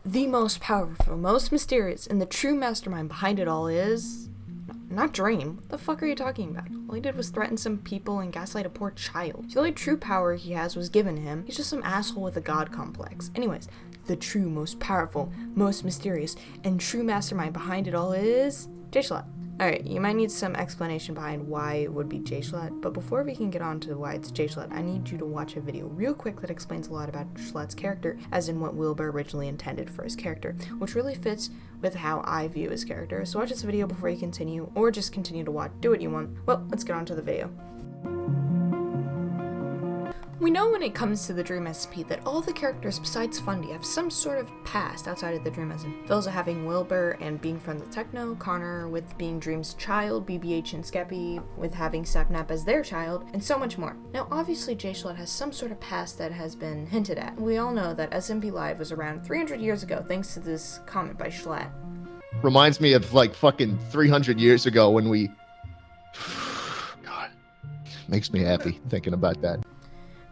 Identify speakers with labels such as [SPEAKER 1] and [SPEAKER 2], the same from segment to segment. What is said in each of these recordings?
[SPEAKER 1] the most powerful, most mysterious, and the true mastermind behind it all is... not Dream. What the fuck are you talking about? All he did was threaten some people and gaslight a poor child. The only true power he has was given to him. He's just some asshole with a god complex. Anyways, the true, most powerful, most mysterious, and true mastermind behind it all is... Schlatt. Alright, you might need some explanation behind why it would be Schlatt, but before we can get on to why it's Schlatt, I need you to watch a video real quick that explains a lot about Schlatt's character, as in what Wilbur originally intended for his character, which really fits with how I view his character. So watch this video before you continue, or just continue to watch. Do what you want. Well, let's get on to the video. We know when it comes to the Dream SMP that all the characters besides Fundy have some sort of past outside of the Dream SMP. Those are having Wilbur and being friends with Techno, Connor with being Dream's child, BBH and Skeppy with having Sapnap as their child, and so much more. Now obviously Schlatt has some sort of past that has been hinted at. We all know that SMP Live was around 300 years ago thanks to this comment by Schlatt.
[SPEAKER 2] Reminds me of like fucking 300 years ago when we... God, makes me happy thinking about that.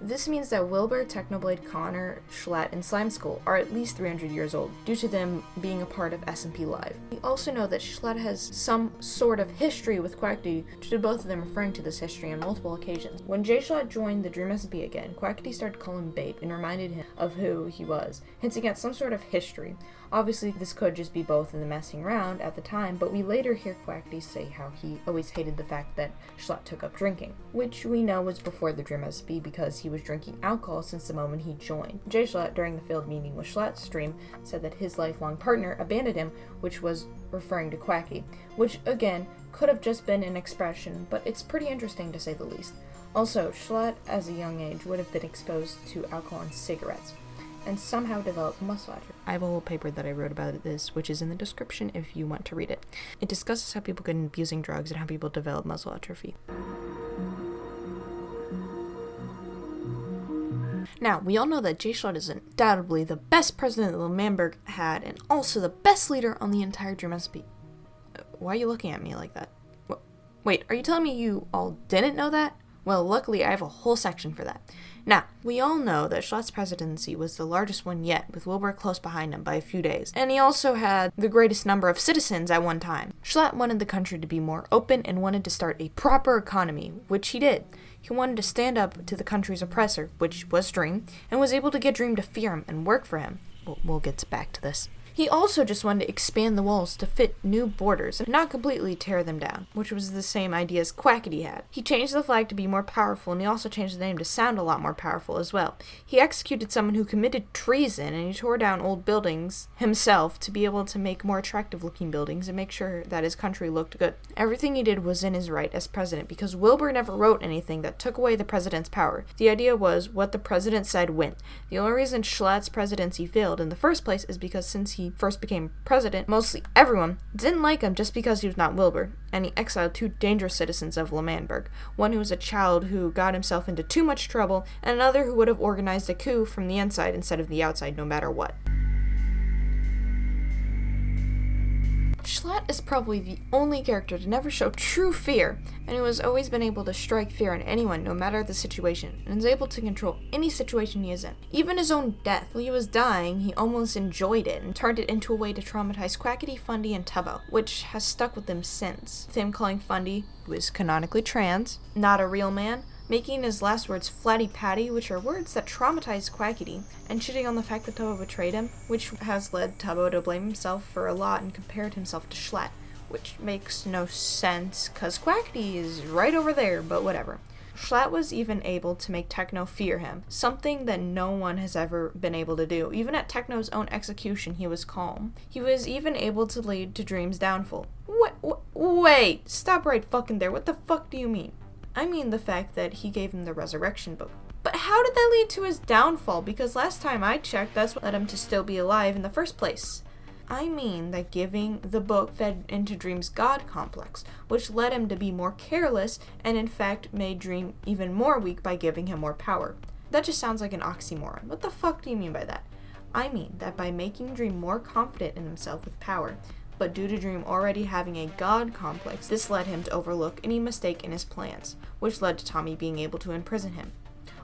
[SPEAKER 1] This means that Wilbur, Technoblade, Connor, Schlatt, and Slimeskull are at least 300 years old, due to them being a part of SMP Live. We also know that Schlatt has some sort of history with Quackity, due to both of them referring to this history on multiple occasions. When Schlatt joined the Dream SMP again, Quackity started calling him Babe and reminded him of who he was, hinting at some sort of history. Obviously, this could just be both in the messing around at the time, but we later hear Quackity say how he always hated the fact that Schlatt took up drinking, which we know was before the Dream SMP because he was drinking alcohol since the moment he joined. Schlatt, during the failed meeting with Schlatt's Dream, said that his lifelong partner abandoned him, which was referring to Quackity, which again could have just been an expression, but it's pretty interesting to say the least. Also, Schlatt, as a young age, would have been exposed to alcohol and cigarettes, and somehow developed muscle atrophy. I have a whole paper that I wrote about this, which is in the description if you want to read it. It discusses how people get abusing drugs and how people develop muscle atrophy. Now, we all know that Schlatt is undoubtedly the best president that L'Manberg had, and also the best leader on the entire Dream SMP. Why are you looking at me like that? Wait, are you telling me you all didn't know that? Well, luckily I have a whole section for that. Now, we all know that Schlatt's presidency was the largest one yet, with Wilbur close behind him by a few days, and he also had the greatest number of citizens at one time. Schlatt wanted the country to be more open and wanted to start a proper economy, which he did. He wanted to stand up to the country's oppressor, which was Dream, and was able to get Dream to fear him and work for him. We'll get back to this. He also just wanted to expand the walls to fit new borders and not completely tear them down, which was the same idea as Quackity had. He changed the flag to be more powerful, and he also changed the name to sound a lot more powerful as well. He executed someone who committed treason, and he tore down old buildings himself to be able to make more attractive looking buildings and make sure that his country looked good. Everything he did was in his right as president, because Wilbur never wrote anything that took away the president's power. The idea was what the president said went. The only reason Schlatt's presidency failed in the first place is because since he first became president, mostly everyone didn't like him just because he was not Wilbur, and he exiled two dangerous citizens of L'Manberg, one who was a child who got himself into too much trouble, and another who would have organized a coup from the inside instead of the outside no matter what. Schlatt is probably the only character to never show true fear, and who has always been able to strike fear on anyone no matter the situation, and is able to control any situation he is in. Even his own death. While he was dying, he almost enjoyed it and turned it into a way to traumatize Quackity, Fundy, and Tubbo, which has stuck with him since. With him calling Fundy, who is canonically trans, not a real man, making his last words flatty patty, which are words that traumatize Quackity, and shitting on the fact that Tubbo betrayed him, which has led Tubbo to blame himself for a lot and compared himself to Schlatt, which makes no sense, cause Quackity is right over there, but whatever. Schlatt was even able to make Techno fear him, something that no one has ever been able to do. Even at Techno's own execution, he was calm. He was even able to lead to Dream's downfall. Wait, stop right fucking there. What the fuck do you mean? I mean the fact that he gave him the resurrection book. But how did that lead to his downfall? Because last time I checked, that's what led him to still be alive in the first place. I mean that giving the book fed into Dream's god complex, which led him to be more careless and in fact made Dream even more weak by giving him more power. That just sounds like an oxymoron. What the fuck do you mean by that? I mean that by making Dream more confident in himself with power, but due to Dream already having a god complex, this led him to overlook any mistake in his plans, which led to Tommy being able to imprison him.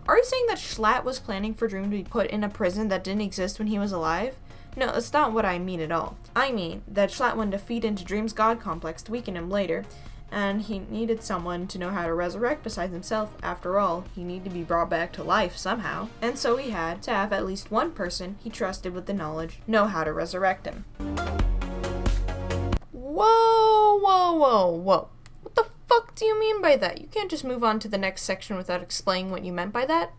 [SPEAKER 1] Are you saying that Schlatt was planning for Dream to be put in a prison that didn't exist when he was alive? No, that's not what I mean at all. I mean that Schlatt wanted to feed into Dream's god complex to weaken him later, and he needed someone to know how to resurrect besides himself. After all, he needed to be brought back to life somehow, and so he had to have at least one person he trusted with the knowledge know how to resurrect him. Whoa, whoa, whoa, whoa. What the fuck do you mean by that? You can't just move on to the next section without explaining what you meant by that.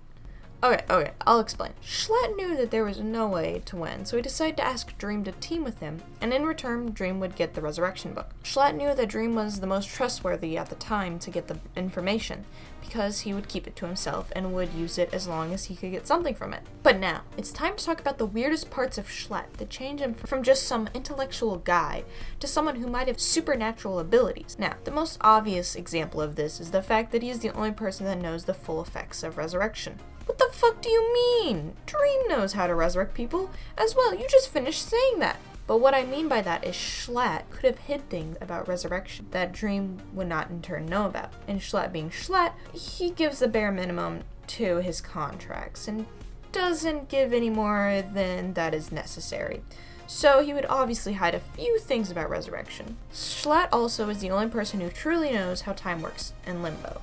[SPEAKER 1] Okay, I'll explain. Schlatt knew that there was no way to win, so he decided to ask Dream to team with him, and in return, Dream would get the resurrection book. Schlatt knew that Dream was the most trustworthy at the time to get the information, because he would keep it to himself and would use it as long as he could get something from it. But now, it's time to talk about the weirdest parts of Schlatt that change him from just some intellectual guy to someone who might have supernatural abilities. Now, the most obvious example of this is the fact that he is the only person that knows the full effects of resurrection. What the fuck do you mean? Dream knows how to resurrect people as well. You just finished saying that. But what I mean by that is Schlatt could have hid things about resurrection that Dream would not in turn know about. And Schlatt being Schlatt, he gives the bare minimum to his contracts and doesn't give any more than that is necessary. So he would obviously hide a few things about resurrection. Schlatt also is the only person who truly knows how time works in Limbo.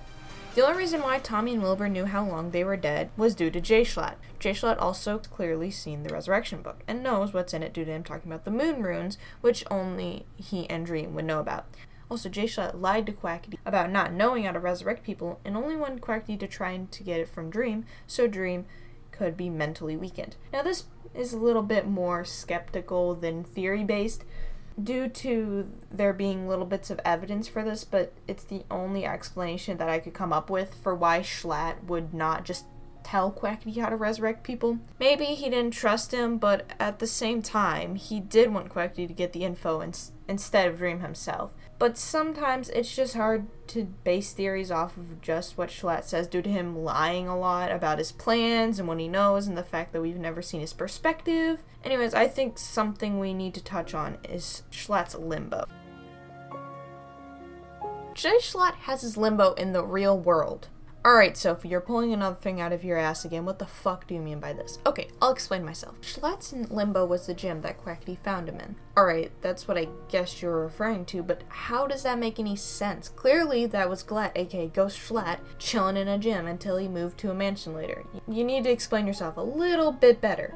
[SPEAKER 1] The only reason why Tommy and Wilbur knew how long they were dead was due to J. Schlatt. J. Schlatt also clearly seen the resurrection book and knows what's in it due to him talking about the moon runes, which only he and Dream would know about. Also, J. Schlatt lied to Quackity about not knowing how to resurrect people and only wanted Quackity to try to get it from Dream so Dream could be mentally weakened. Now, this is a little bit more skeptical than theory-based, due to there being little bits of evidence for this, but it's the only explanation that I could come up with for why Schlatt would not just tell Quackity how to resurrect people. Maybe he didn't trust him, but at the same time, he did want Quackity to get the info instead of Dream himself. But sometimes it's just hard to base theories off of just what Schlatt says due to him lying a lot about his plans and what he knows and the fact that we've never seen his perspective. Anyways, I think something we need to touch on is Schlatt's limbo. J. Schlatt has his limbo in the real world. Alright, Sophie, you're pulling another thing out of your ass again. What the fuck do you mean by this? Okay, I'll explain myself. Schlatt's limbo was the gym that Quackity found him in. Alright, that's what I guess you're referring to, but how does that make any sense? Clearly, that was Glatt, aka Ghost Schlatt, chilling in a gym until he moved to a mansion later. You need to explain yourself a little bit better.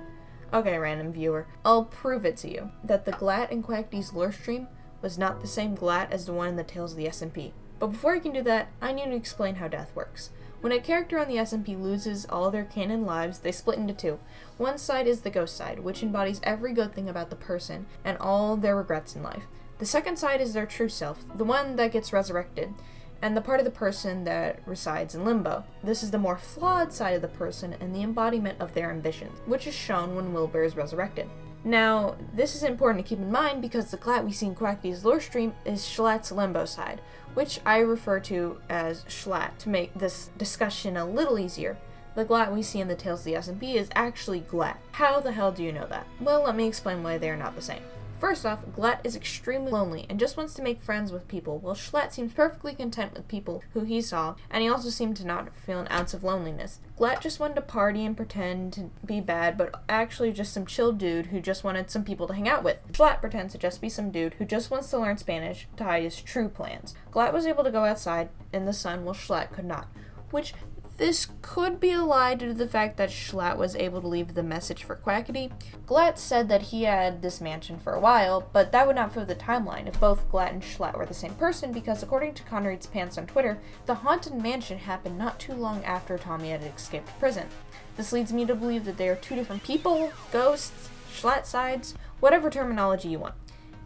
[SPEAKER 1] Okay, random viewer, I'll prove it to you, that the Glatt in Quackity's lore stream was not the same Glatt as the one in the Tales of the SMP. But before I can do that, I need to explain how death works. When a character on the SMP loses all their canon lives, they split into two. One side is the ghost side, which embodies every good thing about the person and all their regrets in life. The second side is their true self, the one that gets resurrected, and the part of the person that resides in limbo. This is the more flawed side of the person and the embodiment of their ambitions, which is shown when Wilbur is resurrected. Now, this is important to keep in mind because the Glatt we see in Quackity's lore stream is Schlatt's limbo side, which I refer to as Schlatt to make this discussion a little easier. The Glatt we see in the Tales of the SMP is actually Glatt. How the hell do you know that? Well, let me explain why they are not the same. First off, Glatt is extremely lonely and just wants to make friends with people, while Schlatt seems perfectly content with people who he saw, and he also seemed to not feel an ounce of loneliness. Glatt just wanted to party and pretend to be bad, but actually just some chill dude who just wanted some people to hang out with. Schlatt pretends to just be some dude who just wants to learn Spanish to hide his true plans. Glatt was able to go outside in the sun while Schlatt could not, which this could be a lie due to the fact that Schlatt was able to leave the message for Quackity. Glatt said that he had this mansion for a while, but that would not fit the timeline if both Glatt and Schlatt were the same person, because according to Conrad's Pants on Twitter, the haunted mansion happened not too long after Tommy had escaped prison. This leads me to believe that they are two different people, ghosts, Schlatt sides, whatever terminology you want.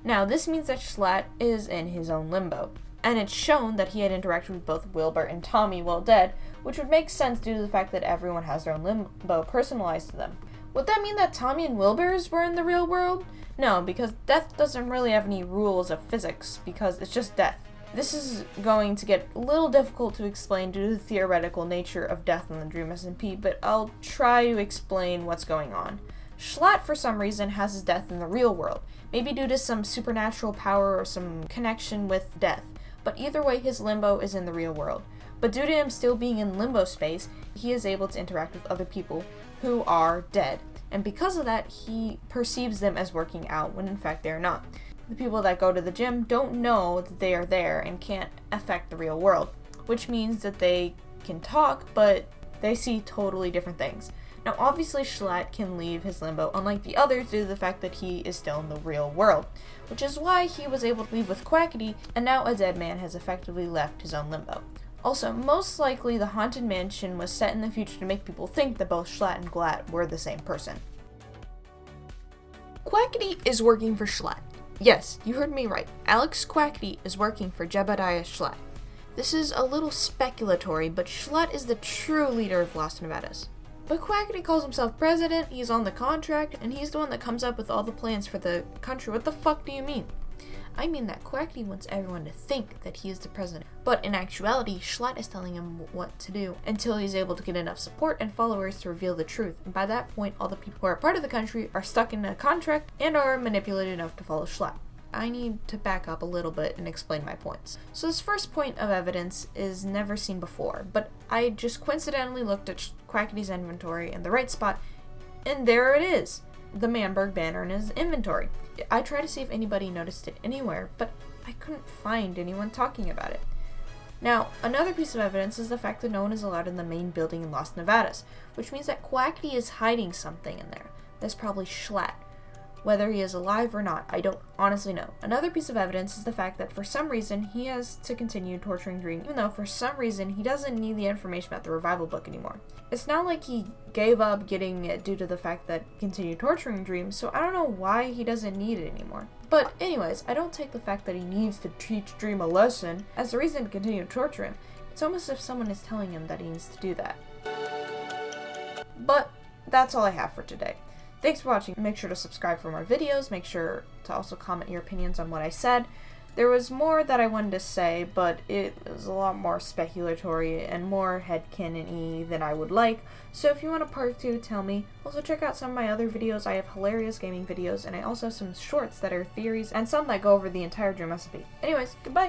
[SPEAKER 1] Now, this means that Schlatt is in his own limbo, and it's shown that he had interacted with both Wilbur and Tommy while dead, which would make sense due to the fact that everyone has their own limbo personalized to them. Would that mean that Tommy and Wilbur's were in the real world? No, because death doesn't really have any rules of physics, because it's just death. This is going to get a little difficult to explain due to the theoretical nature of death in the Dream SMP, but I'll try to explain what's going on. Schlatt, for some reason, has his death in the real world, maybe due to some supernatural power or some connection with death, but either way, his limbo is in the real world. But due to him still being in limbo space, he is able to interact with other people who are dead. and because of that, he perceives them as working out when in fact they are not. The people that go to the gym don't know that they are there and can't affect the real world, which means that they can talk, but they see totally different things. Now, obviously, Schlatt can leave his limbo, unlike the others, due to the fact that he is still in the real world, which is why he was able to leave with Quackity, and now a dead man has effectively left his own limbo. Also, most likely, the Haunted Mansion was set in the future to make people think that both Schlatt and Glatt were the same person. Quackity is working for Schlatt. Yes, you heard me right. Alex Quackity is working for Jebediah Schlatt. This is a little speculatory, but Schlatt is the true leader of Lost Nevadas. But Quackity calls himself president, he's on the contract, and he's the one that comes up with all the plans for the country. What the fuck do you mean? I mean that Quackity wants everyone to think that he is the president. But in actuality, Schlatt is telling him what to do until he's able to get enough support and followers to reveal the truth. And by that point, all the people who are part of the country are stuck in a contract and are manipulated enough to follow Schlatt. I need to back up a little bit and explain my points. So this first point of evidence is never seen before, but I just coincidentally looked at Quackity's inventory in the right spot, and there it is, the Manberg banner in his inventory. I tried to see if anybody noticed it anywhere, but I couldn't find anyone talking about it. Now, another piece of evidence is the fact that no one is allowed in the main building in Lost Nevadas, which means that Quackity is hiding something in there. That's probably Schlatt. Whether he is alive or not, I don't honestly know. Another piece of evidence is the fact that for some reason he has to continue torturing Dream, even though for some reason he doesn't need the information about the revival book anymore. It's not like he gave up getting it due to the fact that he continued torturing Dream, so I don't know why he doesn't need it anymore. But anyways, I don't take the fact that he needs to teach Dream a lesson as a reason to continue to torture him. It's almost as if someone is telling him that he needs to do that. But that's all I have for today. Thanks for watching. Make sure to subscribe for more videos. Make sure to also comment your opinions on what I said. There was more that I wanted to say, but it was a lot more speculatory and more headcanon-y than I would like. So if you want a part 2, tell me. Also check out some of my other videos. I have hilarious gaming videos, and I also have some shorts that are theories, and some that go over the entire Dream recipe. Anyways, goodbye!